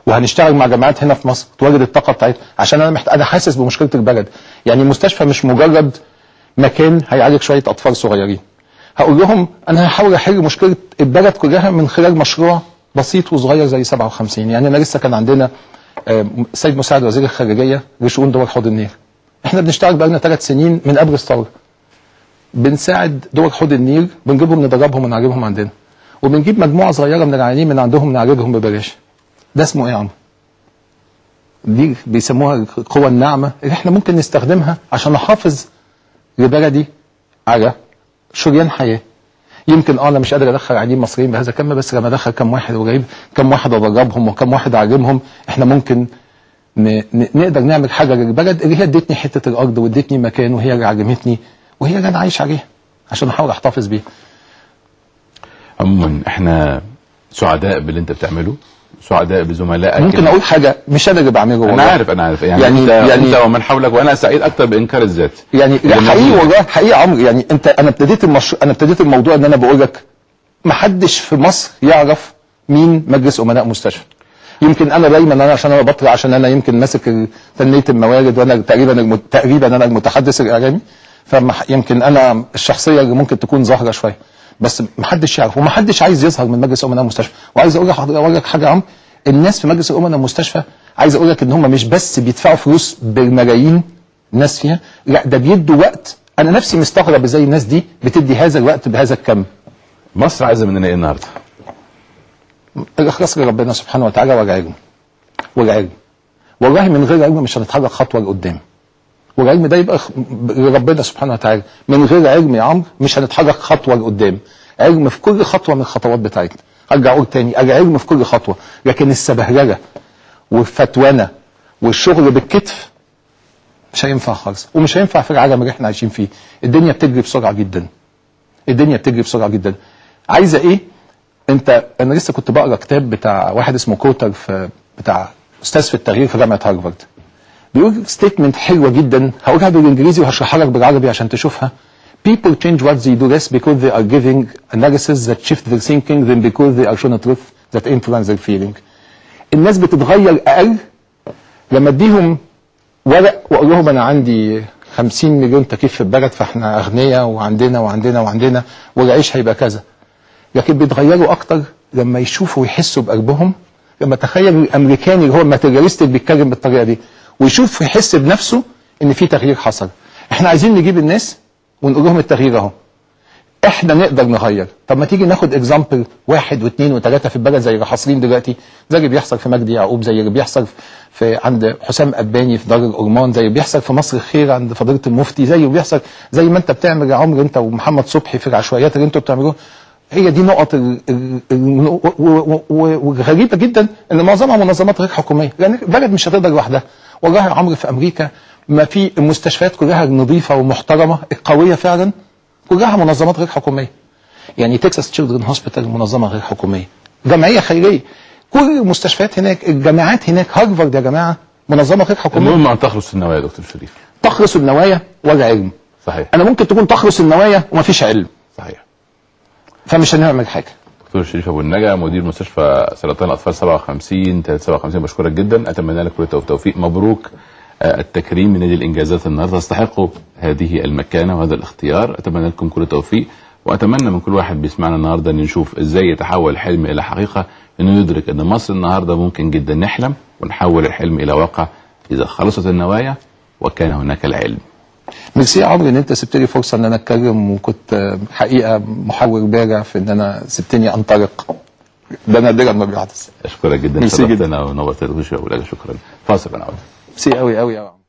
وهنشتغل مع جامعات هنا في مصر تولد الطاقه بتاعتها، عشان انا حاسس بمشكله البلد. يعني المستشفى مش مجرد مكان هيعالج شويه اطفال صغيرين. هقول لهم انا هحاول احل مشكله البلد كلها من خلال مشروع بسيط وصغير زي 57. يعني انا لسه كان عندنا سيد مساعد وزير الخارجيه لشؤون دول حوض النيل. احنا بنشتغل بقالنا 3 سنين من قبل الثوره. بنساعد دول حوض النيل، بنجيبهم ندربهم ونعالجهم عندنا. وبنجيب مجموعه صغيره من العيانين من عندهم نعالجهم ببلاش. ده اسمه ايه يا عمرو؟ دي بيسموها القوى الناعمه اللي احنا ممكن نستخدمها عشان نحافظ لبلدي على شريان حياه. يمكن انا مش قادر ادخل عيانين مصريين بهذا الكم، بس لما ادخل كم واحد وجايب كم واحد ادربهم وكم واحد اعلمهم، احنا ممكن نقدر نعمل حاجه للبلد اللي هي ادتني حته الارض وادتني مكان وهي اللي علمتني وهي اللي انا عايش عليها عشان احاول احتفظ بيها. عموما احنا سعداء باللي انت بتعمله، سعداء بزملائك. ممكن اقول حاجه مش انا اللي بعمله. انا عارف يعني انت ومن حولك، وانا سعيد اكتر بانكار الذات. يعني حقيقي والله حقيقي عمرو، يعني انا ابتديت الموضوع ان انا بقول لك ما حدش في مصر يعرف مين مجلس امناء مستشفى. يمكن انا دايما انا عشان انا بطلع، عشان انا يمكن ماسك تنميه الموارد وانا تقريبا انا المتحدث الاعلامي، فيمكن انا الشخصيه اللي ممكن تكون ظاهره شويه، بس ما حدش يعرف وما حدش عايز يظهر من مجلس امناء المستشفى. وعايز اقول لك حاجه يا عمرو، الناس في مجلس امناء المستشفى عايز اقول لك ان هم مش بس بيدفعوا فلوس بالملايين الناس فيها، لا ده بيدوا وقت. انا نفسي مستغرب ازاي الناس دي بتدي هذا الوقت بهذا الكم. مصر عايزه مننا ايه النهارده؟ الاخلاص لربنا سبحانه وتعالى والعلم. والله من غير علم مش هنتحرك خطوه لقدام. والعلم ده يبقى لربنا سبحانه وتعالى. من غير علم يا عمرو مش هنتحرك خطوه لقدام. علم في كل خطوه من الخطوات بتاعتنا. ارجع اقول تاني، العلم في كل خطوه، لكن السبهلله والفتوانه والشغل بالكتف مش هينفع خالص، ومش هينفع في العالم اللي احنا عايشين فيه. الدنيا بتجري بسرعه جدا. عايزه ايه؟ انا لسه كنت بقرا كتاب بتاع واحد اسمه كوتر، بتاع استاذ في التغيير في جامعه هارفارد. بيقول ستيتمنت حلوه جدا، هقولها بالانجليزي وهشرحها لك بالعربي عشان تشوفها. People change what they do less because they are giving analysis that shift their thinking than because they are shown a truth that influence their feeling. الناس بتتغير اقل لما اديهم ورق واقول لهم انا عندي 50 مليون تكييف في البلد فاحنا اغنياء وعندنا والعيش هيبقى كذا. لكن بيتغيروا اكتر لما يشوفوا ويحسوا بقلبهم. لما تخيل الامريكاني اللي هو الماتيرياليستيك بيتكلم بالطريقه دي ويشوف ويحس بنفسه ان في تغيير حصل. احنا عايزين نجيب الناس ونقول لهم التغيير اهو، احنا نقدر نغير. طب ما تيجي ناخد اكزامبل 1 و2 و3 في البلد زي اللي حاصلين دلوقتي، زي اللي بيحصل في مجدي يعقوب، زي اللي بيحصل في عند حسام أباني في دار الأورمان، زي اللي بيحصل في مصر الخير عند فضيلة المفتي، زي اللي بيحصل زي ما انت بتعمل يا عمرو انت ومحمد صبحي في العشوائيات اللي انتوا بتعملوها. هي دي نقط وغريبه جدا ان معظمها منظمات غير حكوميه، لان البلد مش هتقدر لوحدها. والله يا عمرو في امريكا ما في المستشفيات كلها نظيفه ومحترمه القويه فعلا كلها منظمات غير حكوميه. يعني تكساس تشيلدرن هوسبيتال منظمه غير حكوميه، جمعيه خيريه. كل المستشفيات هناك، الجامعات هناك، هارفارد يا جماعه منظمه غير حكوميه. المهم ان تخلص النوايا يا دكتور شريف. تخلص النوايا ولا علم. صحيح. انا ممكن تكون تخلص النوايا ومفيش علم. صحيح. فمش هنعمل حاجه. دكتور شريف ابو النجا، مدير مستشفى سرطان الاطفال 57 بشكرك جدا، اتمنى لك كل التوفيق. مبروك التكريم من نادي الانجازات النهارده، تستحقوا هذه المكانه وهذا الاختيار. اتمنى لكم كل التوفيق، واتمنى من كل واحد بيسمعنا النهارده ان نشوف ازاي يتحول الحلم الى حقيقه، انه يدرك ان مصر النهارده ممكن جدا نحلم ونحول الحلم الى واقع اذا خلصت النوايا وكان هناك العلم. ميرسي يا عمرو ان انت سبت لي فرصه ان انا اتكلم، وكنت حقيقه محاور بارع في ان انا سبتني انطلق. ده نادرا ما بيحدث. اشكرك جدا، ميرسي جدا ونورت. شكرا. فاصل انا عاوز. ميرسي قوي قوي يا عمرو.